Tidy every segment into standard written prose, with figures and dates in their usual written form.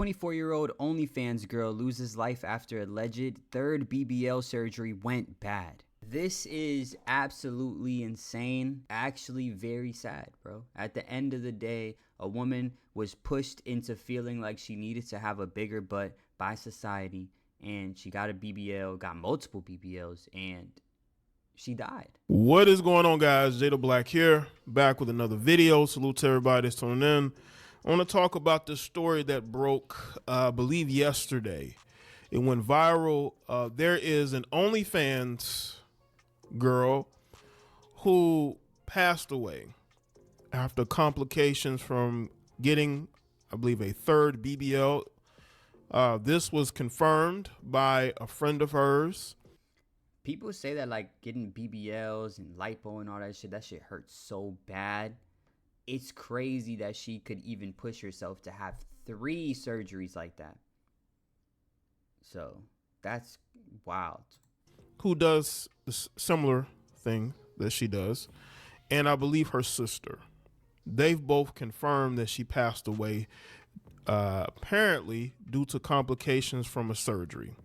24-year-old Onlyfans girl loses life after alleged third BBL surgery went bad. This is absolutely insane. Actually very sad, bro. At the end of the day, a woman was pushed into feeling like she needed to have a bigger butt by society, and she got a BBL, got multiple BBLs, and she died. What is going on, guys? Jada Black here, back with another video. Salute to everybody that's tuning in. I want to talk about this story that broke, I believe yesterday. It went viral. There is an OnlyFans girl who passed away after complications from getting, I believe, a third BBL. This was confirmed by a friend of hers. People say that like getting BBLs and lipo and all that shit hurts so bad. It's crazy that she could even push herself to have 3 surgeries like that. So that's wild. Who does a similar thing that she does, and I believe her sister. They've both confirmed that she passed away, apparently due to complications from a surgery.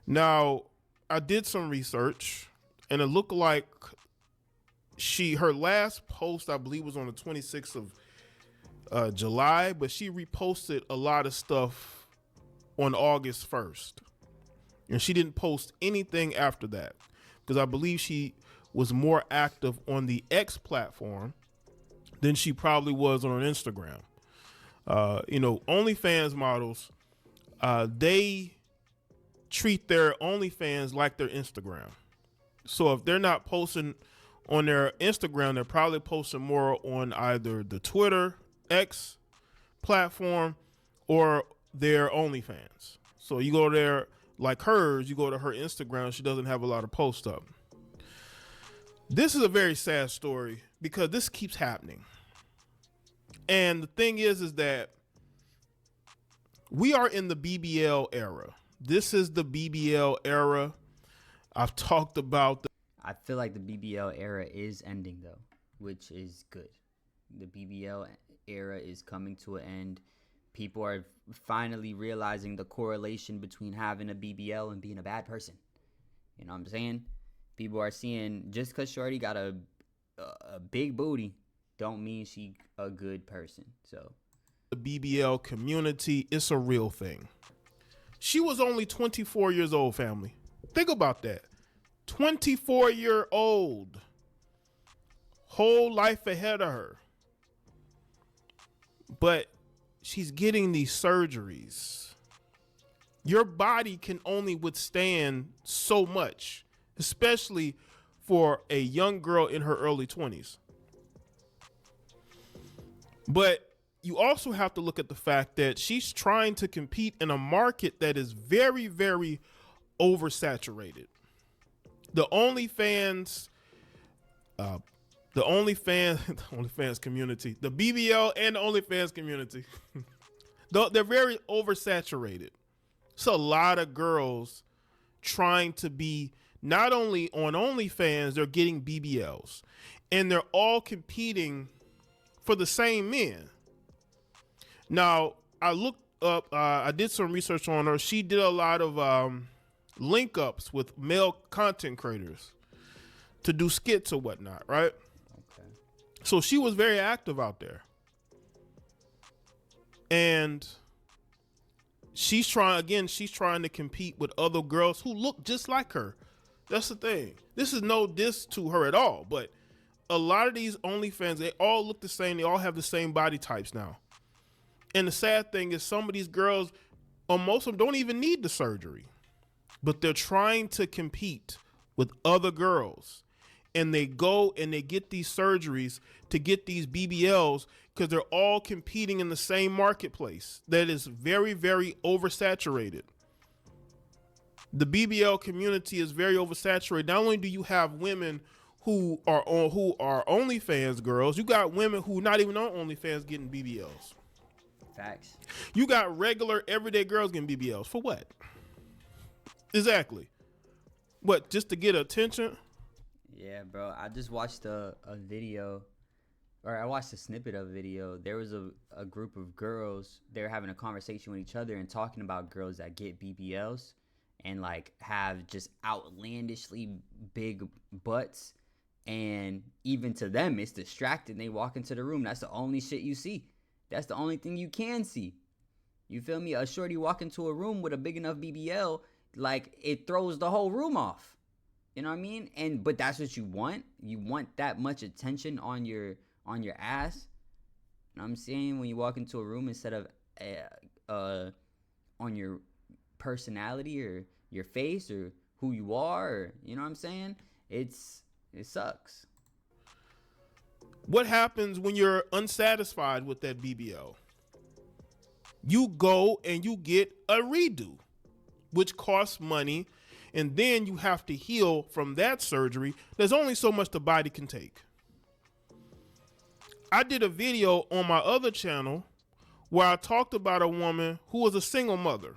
Now, I did some research, and it looked like her last post, I believe, was on the 26th of July, but she reposted a lot of stuff on August 1st. And she didn't post anything after that because I believe she was more active on the X platform than she probably was on Instagram. OnlyFans models, they treat their OnlyFans like their Instagram. So if they're not posting on their Instagram, they're probably posting more on either the Twitter, X platform, or their OnlyFans. So you go there, like hers, you go to her Instagram, she doesn't have a lot of posts up. This is a very sad story because this keeps happening. And the thing is that we are in the BBL era. This is the BBL era. I've talked about I feel like the BBL era is ending though, which is good. The BBL era is coming to an end. People are finally realizing the correlation between having a BBL and being a bad person. You know what I'm saying? People are seeing just because Shorty got a big booty don't mean she a good person. So the BBL community, it's a real thing. She was only 24 years old, family. Think about that. 24-year-old. Whole life ahead of her. But she's getting these surgeries. Your body can only withstand so much, especially for a young girl in her early 20s. But you also have to look at the fact that she's trying to compete in a market that is very, very oversaturated. The OnlyFans community, the BBL and the OnlyFans community, they're very oversaturated. It's a lot of girls trying to be not only on OnlyFans, they're getting BBLs, and they're all competing for the same men. Now, I looked up, I did some research on her. She did a lot of link ups with male content creators to do skits or whatnot, right? okay. So she was very active out there. And she's trying to compete with other girls who look just like her. That's the thing. This is no diss to her at all, but a lot of these OnlyFans, they all look the same. They all have the same body types now. And the sad thing is some of these girls, or most of them, don't even need the surgery. But they're trying to compete with other girls. And they go and they get these surgeries to get these BBLs because they're all competing in the same marketplace that is very, very oversaturated. The BBL community is very oversaturated. Not only do you have women who are OnlyFans girls, you got women who not even on OnlyFans getting BBLs. Facts. You got regular everyday girls getting BBLs. For what? Exactly. What, just to get attention? Yeah, bro. I just watched a video or I watched a snippet of a video. There was a group of girls. They were having a conversation with each other and talking about girls that get BBLs and like have just outlandishly big butts. And even to them, it's distracting. They walk into the room. That's the only shit you see. That's the only thing you can see. You feel me? A shorty walk into a room with a big enough BBL, like it throws the whole room off. You know what I mean? But that's what you want. You want that much attention on your ass. You know what I'm saying? When you walk into a room, instead of on your personality or your face or who you are, or, you know what I'm saying? It sucks. What happens when you're unsatisfied with that BBL? You go and you get a redo, which costs money, and then you have to heal from that surgery. There's only so much the body can take. I did a video on my other channel where I talked about a woman who was a single mother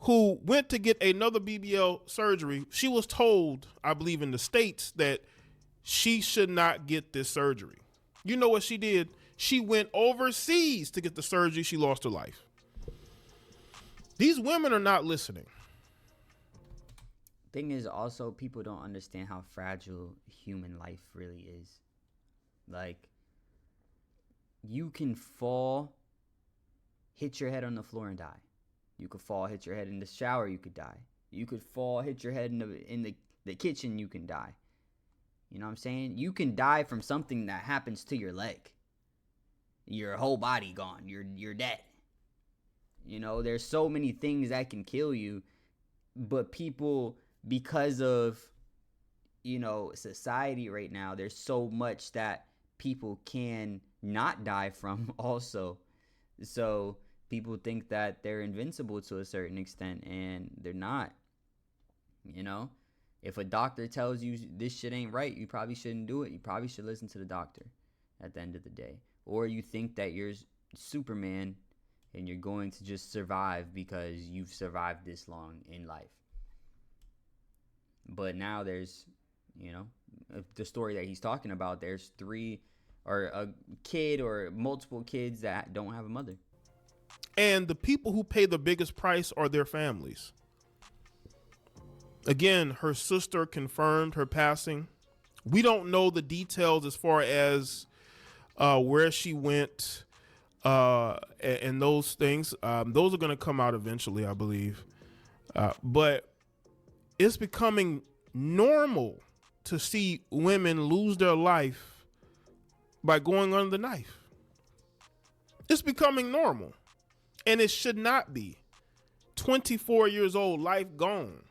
who went to get another BBL surgery. She was told, I believe in the States, that she should not get this surgery. You know what she did? She went overseas to get the surgery. She lost her life. These women are not listening. Thing is, also, people don't understand how fragile human life really is. Like, you can fall, hit your head on the floor and die. You could fall, hit your head in the shower, you could die. You could fall, hit your head in the kitchen, you can die. You know what I'm saying? You can die from something that happens to your leg. Your whole body gone. You're dead. You know, there's so many things that can kill you, but people, because of, you know, society right now, there's so much that people can not die from also. So people think that they're invincible to a certain extent, and they're not. You know, if a doctor tells you this shit ain't right, you probably shouldn't do it. You probably should listen to the doctor at the end of the day. Or you think that you're Superman and you're going to just survive because you've survived this long in life. But now there's, you know, the story that he's talking about, there's 3 or a kid or multiple kids that don't have a mother. And the people who pay the biggest price are their families. Again, her sister confirmed her passing. We don't know the details as far as where she went and those things. Those are going to come out eventually, I believe. But it's becoming normal to see women lose their life by going under the knife. It's becoming normal. And it should not be. 24 years old, life gone.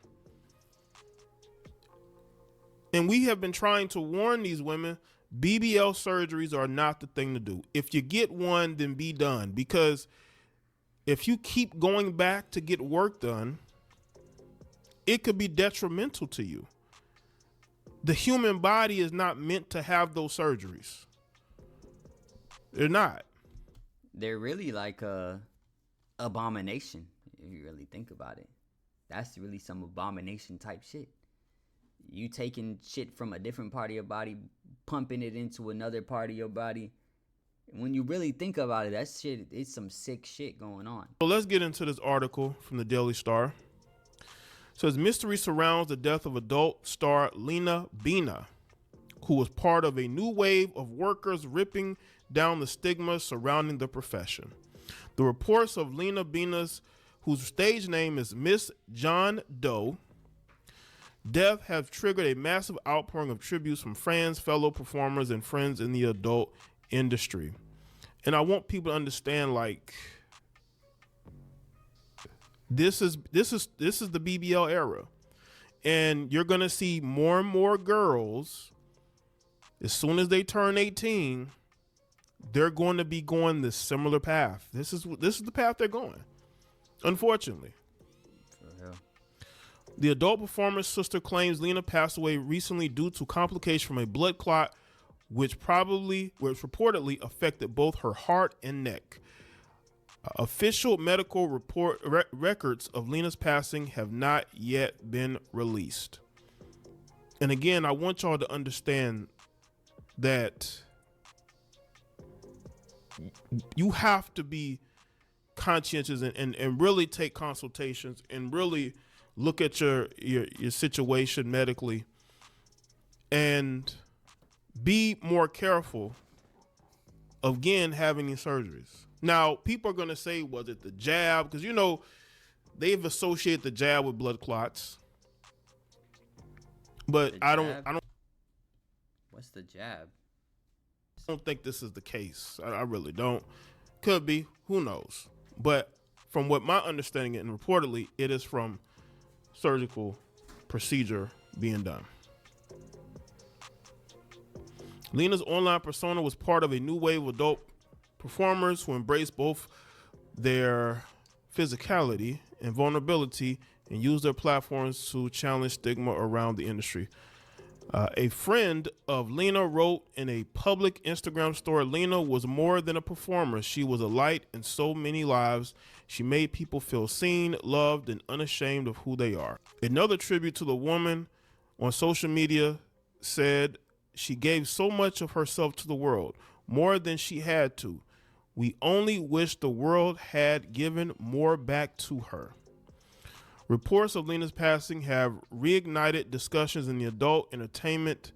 And we have been trying to warn these women, BBL surgeries are not the thing to do. If you get one, then be done. Because if you keep going back to get work done, it could be detrimental to you. The human body is not meant to have those surgeries. They're not. They're really like a abomination, if you really think about it. That's really some abomination type shit. You taking shit from a different part of your body, pumping it into another part of your body. When you really think about it, that shit, it's some sick shit going on. So let's get into this article from the Daily Star. It says, mystery surrounds the death of adult star Lena Beina, who was part of a new wave of workers ripping down the stigma surrounding the profession. The reports of Lena Beina's, whose stage name is Miss John Doe, death have triggered a massive outpouring of tributes from fans, fellow performers, and friends in the adult industry. And I want people to understand, like, this is the BBL era, and you're gonna see more and more girls, as soon as they turn 18, they're going to be going this similar path. This is the path they're going, unfortunately. The adult performer's sister claims Lena passed away recently due to complications from a blood clot, which reportedly affected both her heart and neck. Official medical records of Lena's passing have not yet been released. And again, I want y'all to understand that you have to be conscientious and really take consultations and really look at your situation medically and be more careful of, again, having these surgeries. Now, people are going to say, was it the jab? Because, you know, they've associated the jab with blood clots. But I don't What's the jab? I don't think this is the case. I really don't. Could be. Who knows? But from what my understanding, and reportedly, it is from surgical procedure being done. Lena's online persona was part of a new wave of adult performers who embrace both their physicality and vulnerability and use their platforms to challenge stigma around the industry. A friend of Lena wrote in a public Instagram story, Lena was more than a performer. She was a light in so many lives. She made people feel seen, loved, and unashamed of who they are. Another tribute to the woman on social media said she gave so much of herself to the world, more than she had to. We only wish the world had given more back to her. Reports of Lena's passing have reignited discussions in the adult entertainment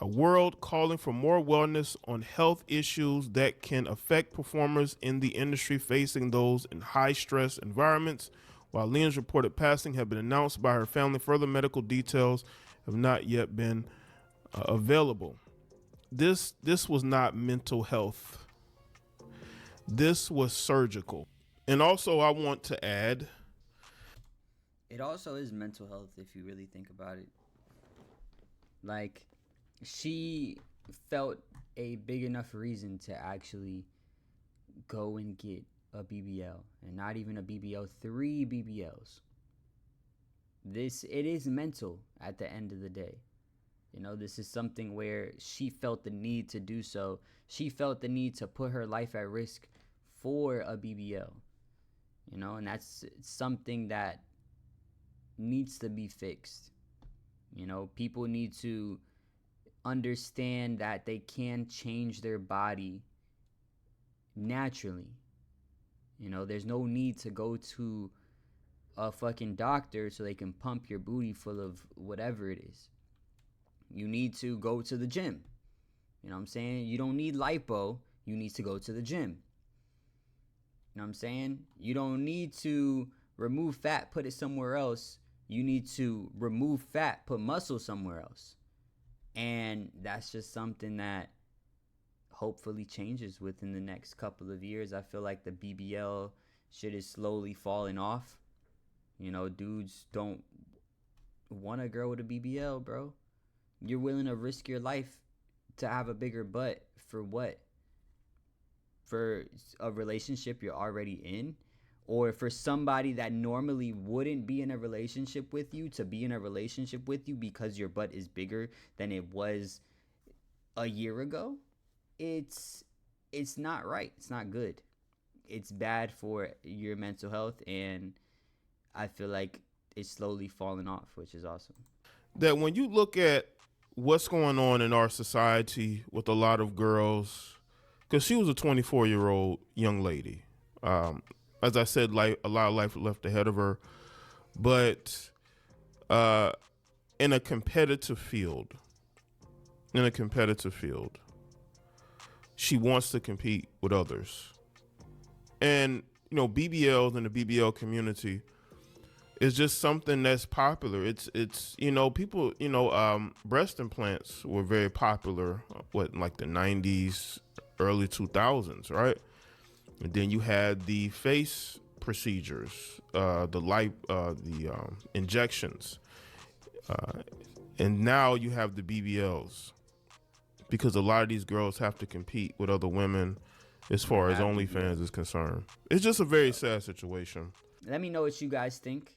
world, calling for more wellness on health issues that can affect performers in the industry facing those in high-stress environments. While Lena's reported passing have been announced by her family, further medical details have not yet been available. This was not mental health. This was surgical. And also, I want to add, it also is mental health if you really think about it. Like, she felt a big enough reason to actually go and get a BBL, and not even a BBL, 3 BBLs. It is mental at the end of the day. You know, this is something where she felt the need to do so. She felt the need to put her life at risk for a BBL. You know, and that's something that needs to be fixed. You know, people need to understand that they can change their body naturally. You know, there's no need to go to a fucking doctor so they can pump your booty full of whatever it is. You need to go to the gym. You know what I'm saying? You don't need lipo. You need to go to the gym. You know what I'm saying? You don't need to remove fat, put it somewhere else. You need to remove fat, put muscle somewhere else. And that's just something that hopefully changes within the next couple of years. I feel like the BBL shit is slowly falling off. You know, dudes don't want a girl with a BBL, bro. You're willing to risk your life to have a bigger butt for what? For a relationship you're already in? Or for somebody that normally wouldn't be in a relationship with you to be in a relationship with you because your butt is bigger than it was a year ago? It's not right. It's not good. It's bad for your mental health, and I feel like it's slowly falling off, which is awesome. that when you look at what's going on in our society with a lot of girls, because she was a 24-year-old young lady. As I said, like, a lot of life left ahead of her, but in a competitive field, she wants to compete with others. And, you know, BBLs and the BBL community is just something that's popular. It's you know, people, you know, breast implants were very popular, in like the 90s, early 2000s, right? And then you had the face procedures, the injections, and now you have the BBLs, because a lot of these girls have to compete with other women as far as OnlyFans is concerned. It's just a very sad situation. Let me know what you guys think.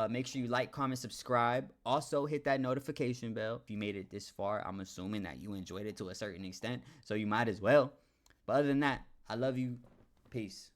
Make sure you like, comment, subscribe. Also, hit that notification bell. If you made it this far, I'm assuming that you enjoyed it to a certain extent, so you might as well. But other than that, I love you. Peace.